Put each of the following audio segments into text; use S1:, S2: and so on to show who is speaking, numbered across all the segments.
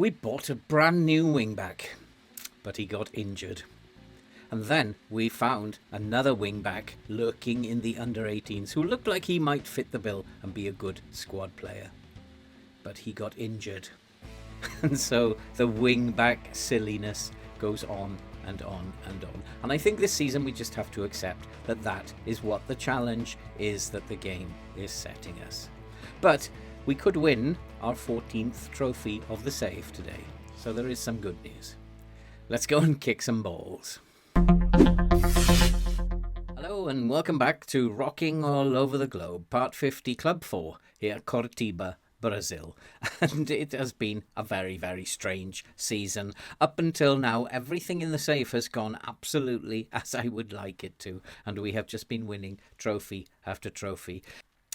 S1: We bought a brand new wing-back, but he got injured. And then we found another wing-back lurking in the under-18s who looked like he might fit the bill and be a good squad player. But he got injured. And so the wing-back silliness goes on and on and on. And I think this season we just have to accept that that is what the challenge is that the game is setting us. But we could win our 14th trophy of the save today. So there is some good news. Let's go and kick some balls. Hello and welcome back to Rocking All Over the Globe, Part 50, Club 4, here at Curitiba, Brazil. And it has been a very, very strange season. Up until now, everything in the safe has gone absolutely as I would like it to. And we have just been winning trophy after trophy.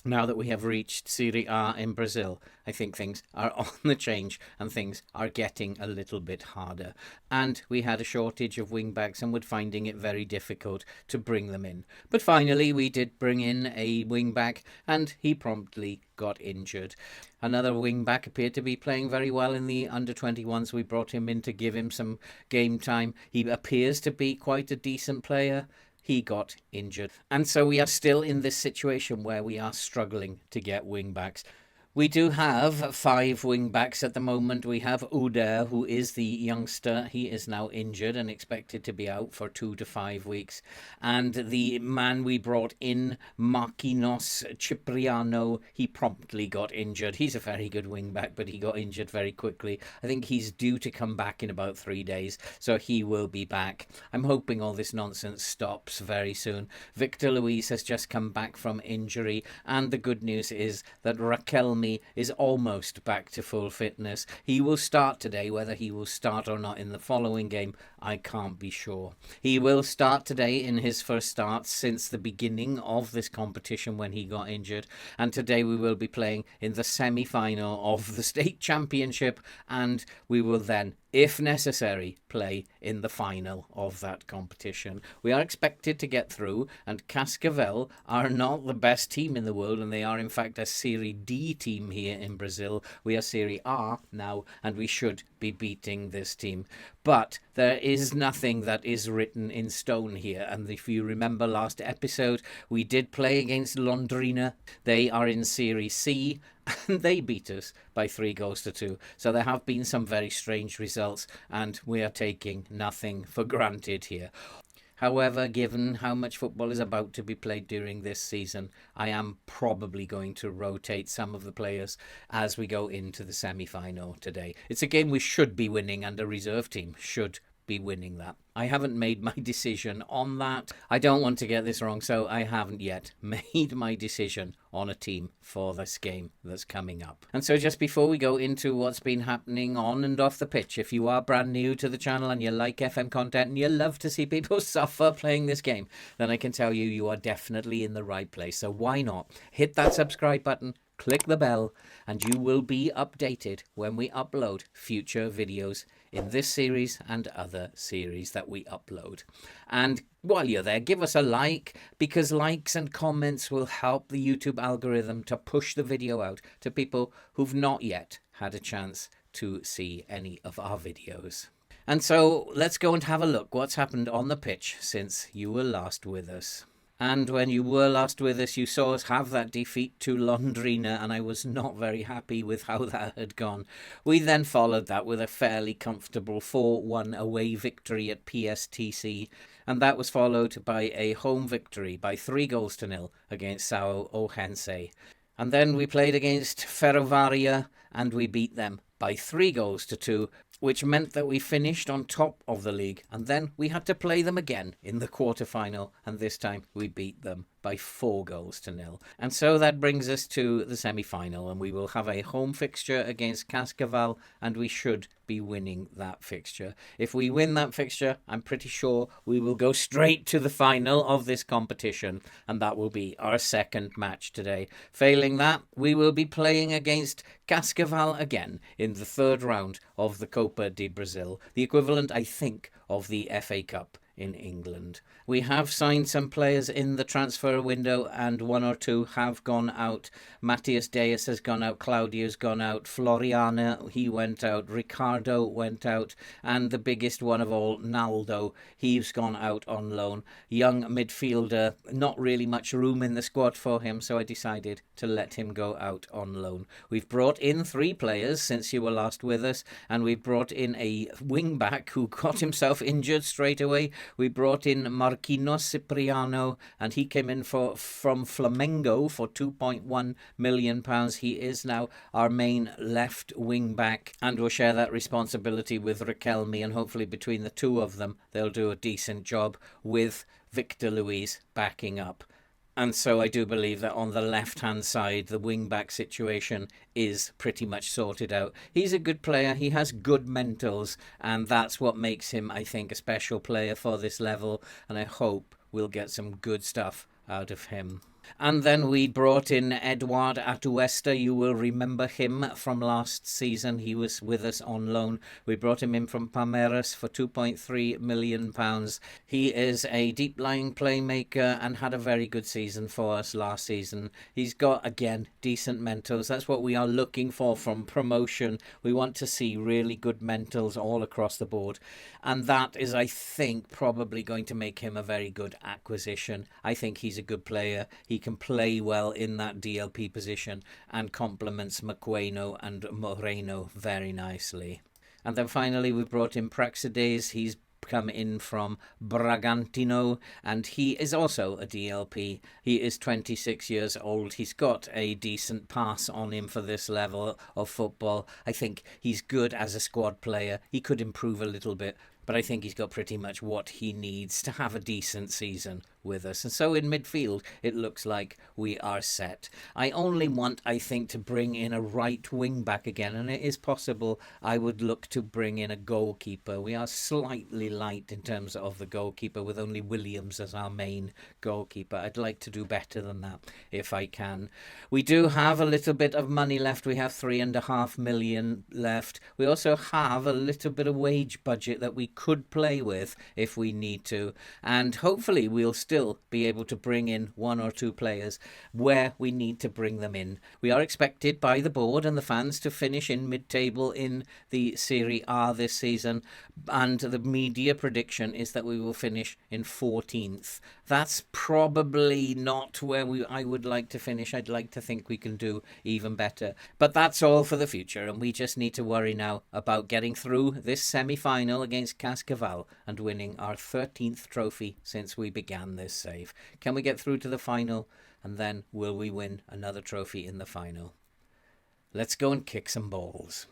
S1: Now that we have reached Serie A in Brazil, I think things are on the change and things are getting a little bit harder. And we had a shortage of wing-backs and were finding it very difficult to bring them in. But finally, we did bring in a wing-back and he promptly got injured. Another wing-back appeared to be playing very well in the under-21s. We brought him in to give him some game time. He appears to be quite a decent player. He got injured. And so we are still in this situation where we are struggling to get wing-backs. We do have 5 wing-backs at the moment. We have Uder, who is the youngster. He is now injured and expected to be out for 2 to 5 weeks. And the man we brought in, Marquinhos Cipriano, he promptly got injured. He's a very good wing-back, but he got injured very quickly. I think he's due to come back in about 3 days, so he will be back. I'm hoping all this nonsense stops very soon. Victor Luis has just come back from injury, and the good news is that Raquel is almost back to full fitness. He will start today. Whether he will start or not in the following game, I can't be sure. He will start today in his first start since the beginning of this competition when he got injured. And today we will be playing in the semi-final of the state championship, and we will then, if necessary, play in the final of that competition. We are expected to get through, and Cascavel are not the best team in the world, and they are in fact a Serie D team here in Brazil. We are Serie A now, and we should be beating this team. But there is nothing that is written in stone here, and if you remember last episode, we did play against Londrina. They are in Serie C, and they beat us by 3-2. So there have been some very strange results, and we are taking nothing for granted here. However, given how much football is about to be played during this season, I am probably going to rotate some of the players as we go into the semi-final today. It's a game we should be winning, and a reserve team should be winning that. I haven't made my decision on that. I don't want to get this wrong, so I haven't yet made my decision on a team for this game that's coming up. And so just before we go into what's been happening on and off the pitch, if you are brand new to the channel and you like FM content and you love to see people suffer playing this game, then I can tell you, you are definitely in the right place. So why not hit that subscribe button, click the bell, and you will be updated when we upload future videos in this series and other series that we upload. And while you're there, give us a like, because likes and comments will help the YouTube algorithm to push the video out to people who've not yet had a chance to see any of our videos. And so let's go and have a look what's happened on the pitch since you were last with us. And when you were last with us, you saw us have that defeat to Londrina, and I was not very happy with how that had gone. We then followed that with a fairly comfortable 4-1 away victory at PSTC, and that was followed by a home victory by 3-0 against Sao Ohense. And then we played against Ferrovaria, and we beat them by 3-2, which meant that we finished on top of the league, and then we had to play them again in the quarter-final, and this time we beat them by 4-0. And so that brings us to the semi-final, and we will have a home fixture against Cascavel, and we should be winning that fixture. If we win that fixture, I'm pretty sure we will go straight to the final of this competition, and that will be our second match today. Failing that, we will be playing against Cascavel again in the third round of the Copa de Brazil, the equivalent, I think, of the FA Cup in England. We have signed some players in the transfer window, and one or two have gone out. Matthias Deus has gone out, Claudio's gone out, Floriana, he went out, Ricardo went out, and the biggest one of all, Naldo, he's gone out on loan. Young midfielder, not really much room in the squad for him, so I decided to let him go out on loan. We've brought in 3 players since you were last with us, and we've brought in a wing-back who got himself injured straight away. We brought in Marquinhos Cipriano, and he came in from Flamengo for £2.1 million. He is now our main left wing-back, and we'll share that responsibility with Riquelme, and hopefully between the two of them, they'll do a decent job with Victor Luis backing up. And so I do believe that on the left-hand side, the wing-back situation is pretty much sorted out. He's a good player. He has good mentals, and that's what makes him, I think, a special player for this level. And I hope we'll get some good stuff out of him. And then we brought in Eduard Atuesta. You will remember him from last season. He was with us on loan. We brought him in from Palmeiras for £2.3 million. He is a deep-lying playmaker and had a very good season for us last season. He's got, again, decent mentals. That's what we are looking for from promotion. We want to see really good mentals all across the board. And that is, I think, probably going to make him a very good acquisition. I think he's a good player. He can play well in that DLP position and complements Maqueno and Moreno very nicely. And then finally we brought in Praxedes. He's come in from Bragantino, and he is also a DLP. He is 26 years old. He's got a decent pass on him for this level of football. I think he's good as a squad player. He could improve a little bit, but I think he's got pretty much what he needs to have a decent season with us. And so in midfield, it looks like we are set. I only want, I think, to bring in a right wing back again, and it is possible I would look to bring in a goalkeeper. We are slightly light in terms of the goalkeeper, with only Williams as our main goalkeeper. I'd like to do better than that if I can. We do have a little bit of money left. We have £3.5 million left. We also have a little bit of wage budget that we could play with if we need to, and hopefully we'll still be able to bring in 1 or 2 players where we need to bring them in. We are expected by the board and the fans to finish in mid-table in the Serie A this season, and the media prediction is that we will finish in 14th. That's probably not where I would like to finish. I'd like to think we can do even better. But that's all for the future, and we just need to worry now about getting through this semi-final against Cascavel and winning our 13th trophy since we began this save. Can we get through to the final, and then will we win another trophy in the final? Let's go and kick some balls.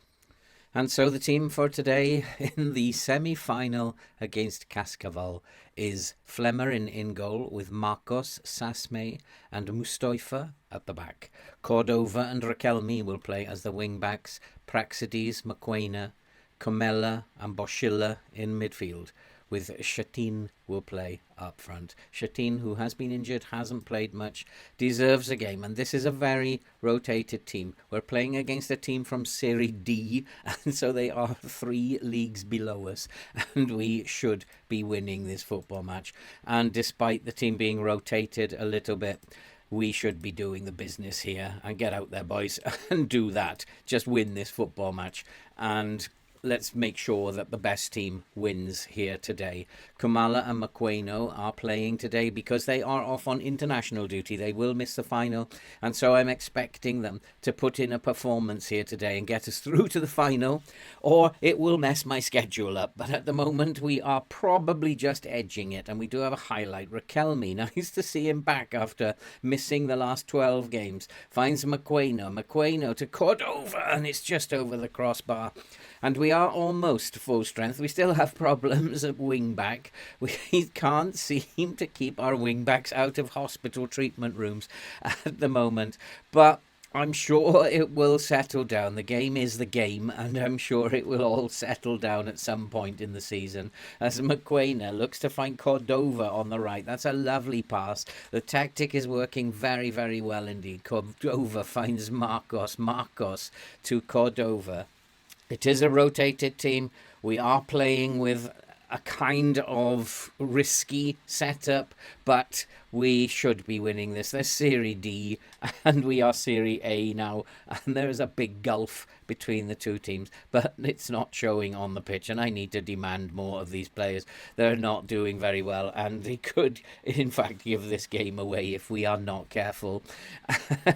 S1: And so the team for today in the semi-final against Cascavel is Flemmer in goal, with Marcos, Sasme and Mustafa at the back. Cordova and Riquelme will play as the wing-backs. Praxedes, Maquena, Comella and Boschilla in midfield, with Chatin will play up front. Chatin, who has been injured, hasn't played much, deserves a game, and this is a very rotated team. We're playing against a team from Serie D, and so they are 3 leagues below us, and we should be winning this football match. And despite the team being rotated a little bit, we should be doing the business here. And get out there, boys, and do that. Just win this football match, and let's make sure that the best team wins here today. Kumala and Maqueno are playing today because they are off on international duty. They will miss the final, and so I'm expecting them to put in a performance here today and get us through to the final, or it will mess my schedule up. But at the moment, we are probably just edging it, and we do have a highlight. Riquelme, nice to see him back after missing the last 12 games. Finds Maqueno to Cordova, and it's just over the crossbar. And we are almost full strength. We still have problems at wing-back. We can't seem to keep our wing-backs out of hospital treatment rooms at the moment. But I'm sure it will settle down. The game is the game, and I'm sure it will all settle down at some point in the season. As Maquena looks to find Cordova on the right. That's a lovely pass. The tactic is working very, very well indeed. Cordova finds Marcos to Cordova. It is a rotated team. We are playing with a kind of risky setup, but we should be winning this. There's Serie D and we are Serie A now, and there is a big gulf between the two teams, but it's not showing on the pitch, and I need to demand more of these players. They're not doing very well, and they could in fact give this game away if we are not careful.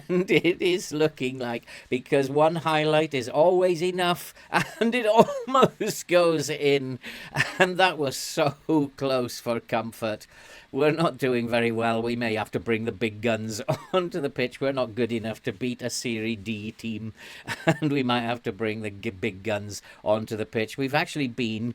S1: And it is looking like, because one highlight is always enough, and it almost goes in, and that was so close for comfort. We're not doing very well. We may have to bring the big guns onto the pitch. We're not good enough to beat a Serie D team, and we might have to bring the big guns onto the pitch. We've actually been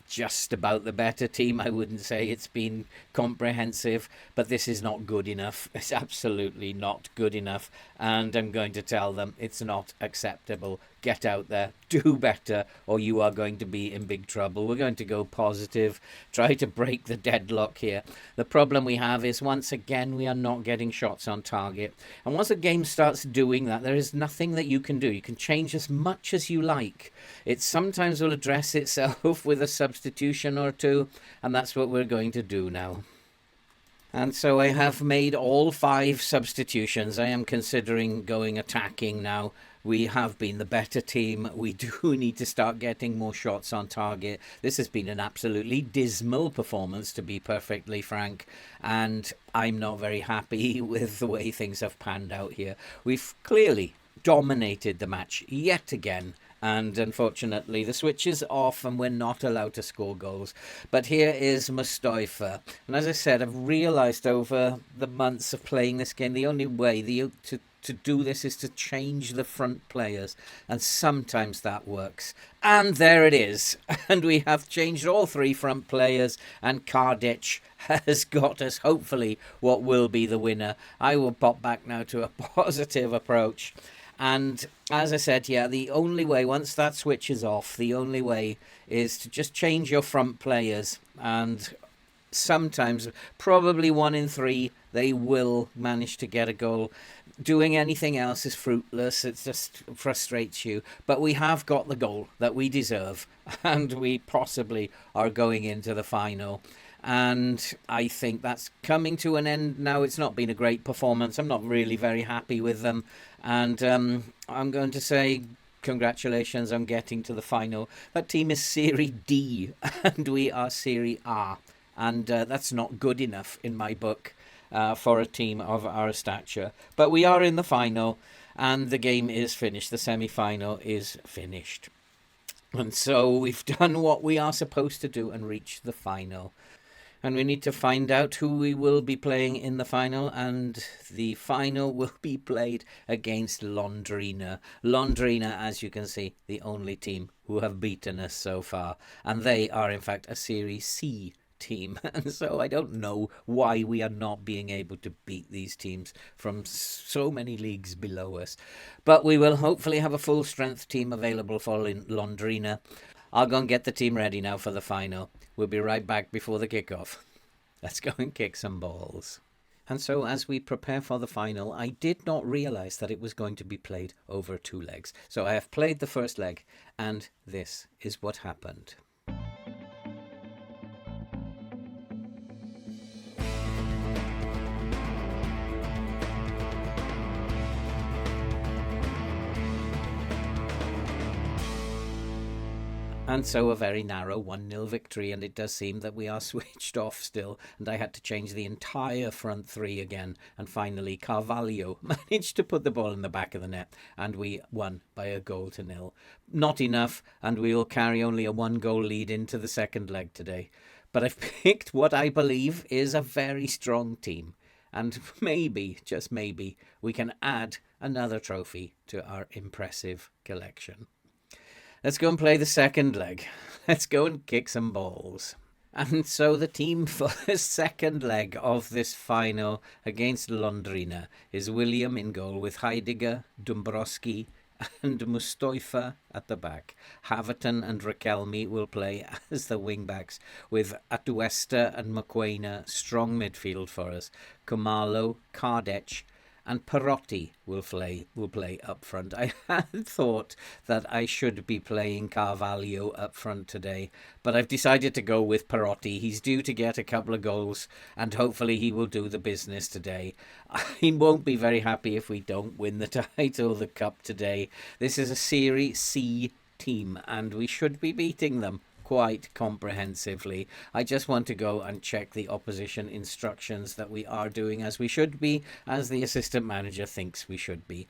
S1: just about the better team. I wouldn't say it's been comprehensive, but this is not good enough. It's absolutely not good enough, and I'm going to tell them it's not acceptable. Get out there, do better, or you are going to be in big trouble. We're going to go positive, try to break the deadlock here. The problem we have is, once again, we are not getting shots on target. And once a game starts doing that, there is nothing that you can do. You can change as much as you like. It sometimes will address itself with a substitution or two, and that's what we're going to do now. And so I have made all 5 substitutions. I am considering going attacking now. We have been the better team. We do need to start getting more shots on target. This has been an absolutely dismal performance, to be perfectly frank, and I'm not very happy with the way things have panned out here. We've clearly dominated the match yet again, and unfortunately the switch is off and we're not allowed to score goals. But here is Mustafa, and as I said, I've realised over the months of playing this game, the only way to do this is to change the front players, and sometimes that works. And there it is, and we have changed all 3 front players, and Kardec has got us hopefully what will be the winner. I will pop back now to a positive approach. And as I said, yeah, the only way, once that switch is off, the only way is to just change your front players, and sometimes, probably 1 in 3, they will manage to get a goal. Doing anything else is fruitless. It just frustrates you. But we have got the goal that we deserve, and we possibly are going into the final. And I think that's coming to an end now. It's not been a great performance. I'm not really very happy with them. And I'm going to say congratulations on getting to the final. That team is Serie D, and we are Serie A. And that's not good enough in my book for a team of our stature. But we are in the final, and the game is finished. The semi-final is finished. And so we've done what we are supposed to do and reached the final. And we need to find out who we will be playing in the final, and the final will be played against Londrina. Londrina, as you can see, the only team who have beaten us so far, and they are in fact a Serie C team, and so I don't know why we are not being able to beat these teams from so many leagues below us. But we will hopefully have a full strength team available for Londrina. I'll go and get the team ready now for the final. We'll be right back before the kickoff. Let's go and kick some balls. And so as we prepare for the final, I did not realise that it was going to be played over 2 legs. So I have played the first leg, and this is what happened. And so a very narrow 1-0 victory, and it does seem that we are switched off still, and I had to change the entire front 3 again, and finally Carvalho managed to put the ball in the back of the net, and we won by 1-0. Not enough, and we will carry only a 1-goal lead into the second leg today. But I've picked what I believe is a very strong team, and maybe, just maybe, we can add another trophy to our impressive collection. Let's go and play the second leg. Let's go and kick some balls. And so the team for the second leg of this final against Londrina is William in goal, with Heidegger, Dombrowski and Mustafa at the back. Haverton and Riquelme will play as the wing-backs, with Atuesta and Mokoena strong midfield for us. Kumalo, Kardec and Perotti will play up front. I had thought that I should be playing Carvalho up front today, but I've decided to go with Perotti. He's due to get a couple of goals, and hopefully he will do the business today. He won't be very happy if we don't win the title, the cup today. This is a Serie C team, and we should be beating them quite comprehensively. I just want to go and check the opposition instructions that we are doing as we should be, as the assistant manager thinks we should be.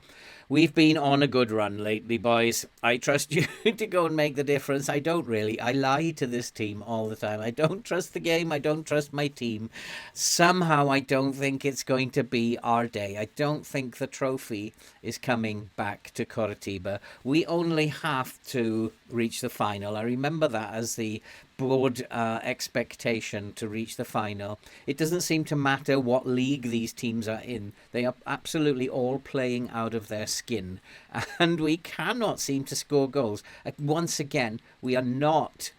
S1: We've been on a good run lately, boys. I trust you to go and make the difference. I don't really. I lie to this team all the time. I don't trust the game. I don't trust my team. Somehow I don't think it's going to be our day. I don't think the trophy is coming back to Coritiba. We only have to reach the final. I remember that as the board expectation to reach the final. It doesn't seem to matter what league these teams are in. They are absolutely all playing out of their skin, and we cannot seem to score goals. Once again, we are not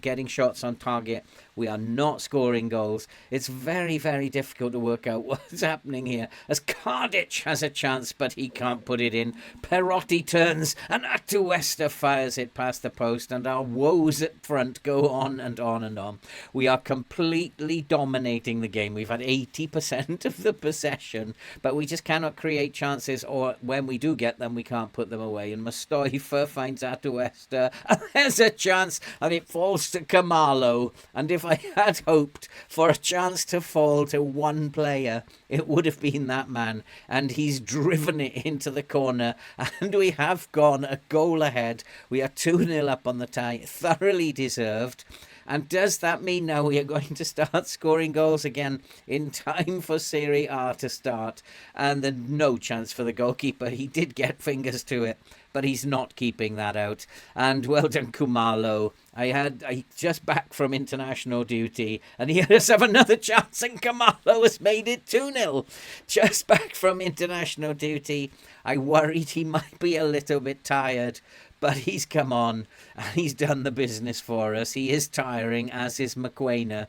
S1: getting shots on target. We are not scoring goals. It's very, very difficult to work out what's happening here. As Kardic has a chance, but he can't put it in. Perotti turns, and Atuesta fires it past the post, and our woes at front go on and on and on. We are completely dominating the game. We've had 80% of the possession, but we just cannot create chances, or when we do get them, we can't put them away. And Mustafa finds Atuesta, and there's a chance, and it falls to Kamalo. And if I had hoped for a chance to fall to one player, it would have been that man, and he's driven it into the corner, and we have gone a goal ahead. We are 2-0 up on the tie, thoroughly deserved. And does that mean now we are going to start scoring goals again in time for Serie A to start? And then no chance for the goalkeeper. He did get fingers to it, but he's not keeping that out. And well done, Kumalo. I just back from international duty, and he has have another chance, and Kumalo has made it 2-0. Just back from international duty. I worried he might be a little bit tired, but he's come on and he's done the business for us. He is tiring, as is McQuainer.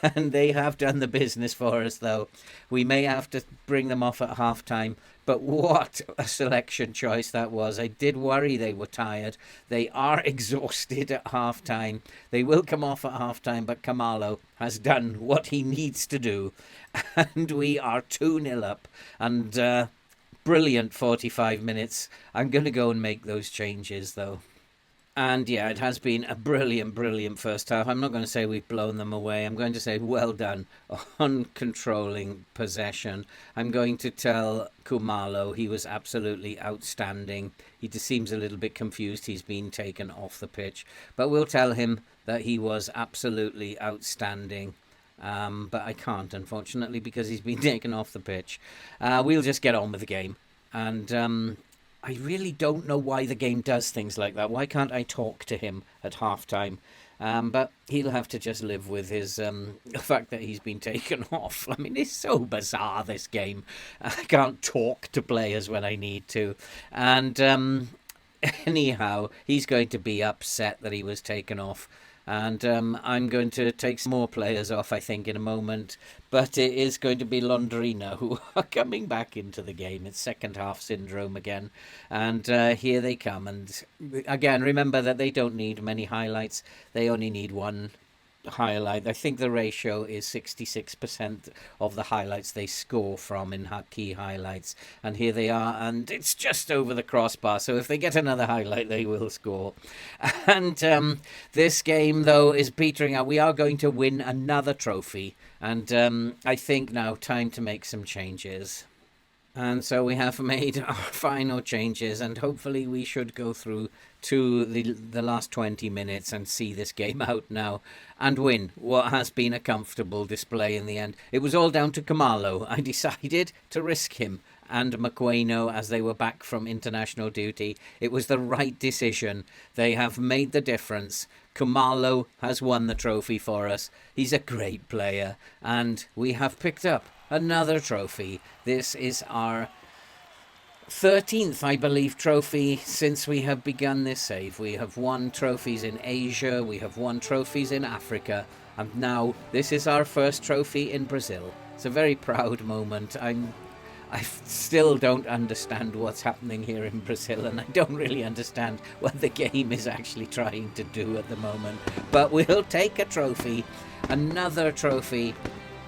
S1: And they have done the business for us, though. We may have to bring them off at half-time. But what a selection choice that was. I did worry they were tired. They are exhausted at half-time. They will come off at half-time, but Kamalo has done what he needs to do. And we are 2-0 up. And brilliant 45 minutes. I'm going to go and make those changes, though. And yeah, it has been a brilliant, brilliant first half. I'm not going to say we've blown them away. I'm going to say well done on controlling possession. I'm going to tell Kumalo he was absolutely outstanding. He just seems a little bit confused. He's been taken off the pitch. But we'll tell him that he was absolutely outstanding. But I can't, unfortunately, because he's been taken off the pitch. We'll just get on with the game. And I really don't know why the game does things like that. Why can't I talk to him at half-time? But he'll have to just live with his the fact that he's been taken off. I mean, it's so bizarre, this game. I can't talk to players when I need to. And anyhow, he's going to be upset that he was taken off. And I'm going to take some more players off, I think, in a moment. But it is going to be Londrina who are coming back into the game. It's second half syndrome again. And here they come. And again, remember that they don't need many highlights. They only need one highlight. I think the ratio is 66% of the highlights they score from in key highlights. And here they are, and it's just over the crossbar. So if they get another highlight, they will score. And this game, though, is petering out. We are going to win another trophy. And I think now time to make some changes. And so we have made our final changes, and hopefully we should go through to the last 20 minutes and see this game out now and win what has been a comfortable display in the end. It was all down to Kamalo. I decided to risk him and Maqueno as they were back from international duty. It was the right decision. They have made the difference. Kumalo has won the trophy for us. He's a great player, and we have picked up another trophy. This is our 13th, I believe, trophy since we have begun this save. We have won trophies in Asia, we have won trophies in Africa, and now this is our first trophy in Brazil. It's a very proud moment. I still don't understand what's happening here in Brazil, and I don't really understand what the game is actually trying to do at the moment. But we'll take a trophy, another trophy,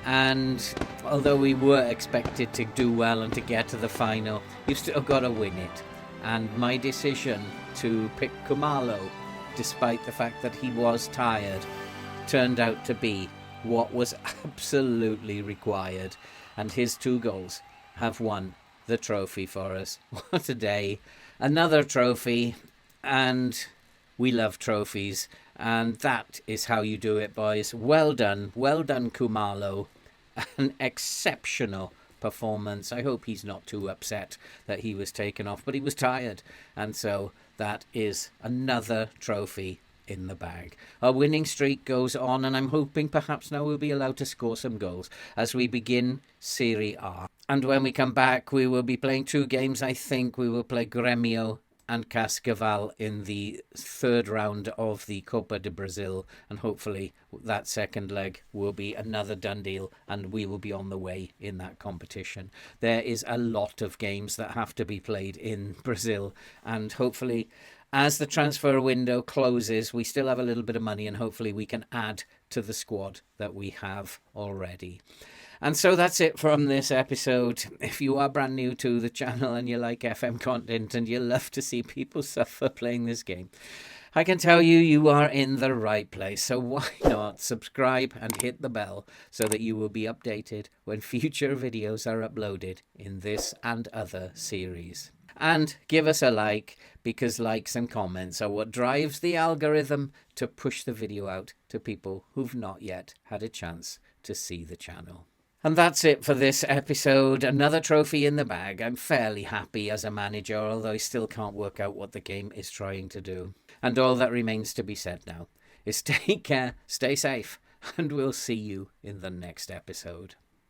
S1: and although we were expected to do well and to get to the final, you've still got to win it. And my decision to pick Khumalo, despite the fact that he was tired, turned out to be what was absolutely required. And his 2 goals have won the trophy for us. What a day. Another trophy, and we love trophies, and that is how you do it, boys. Well done Khumalo. An exceptional performance. I hope he's not too upset that he was taken off, but he was tired, and so that is another trophy in the bag. Our winning streak goes on, and I'm hoping perhaps now we'll be allowed to score some goals as we begin Serie A. And when we come back, we will be playing 2 games. I think we will play Grêmio and Cascavel in the 3rd round of the Copa de Brazil, and hopefully that second leg will be another done deal and we will be on the way in that competition. There is a lot of games that have to be played in Brazil, and hopefully as the transfer window closes, we still have a little bit of money, and hopefully we can add to the squad that we have already. And so that's it from this episode. If you are brand new to the channel and you like FM content and you love to see people suffer playing this game, I can tell you, you are in the right place. So why not subscribe and hit the bell so that you will be updated when future videos are uploaded in this and other series. And give us a like, because likes and comments are what drives the algorithm to push the video out to people who've not yet had a chance to see the channel. And that's it for this episode. Another trophy in the bag. I'm fairly happy as a manager, although I still can't work out what the game is trying to do. And all that remains to be said now is take care, stay safe, and we'll see you in the next episode.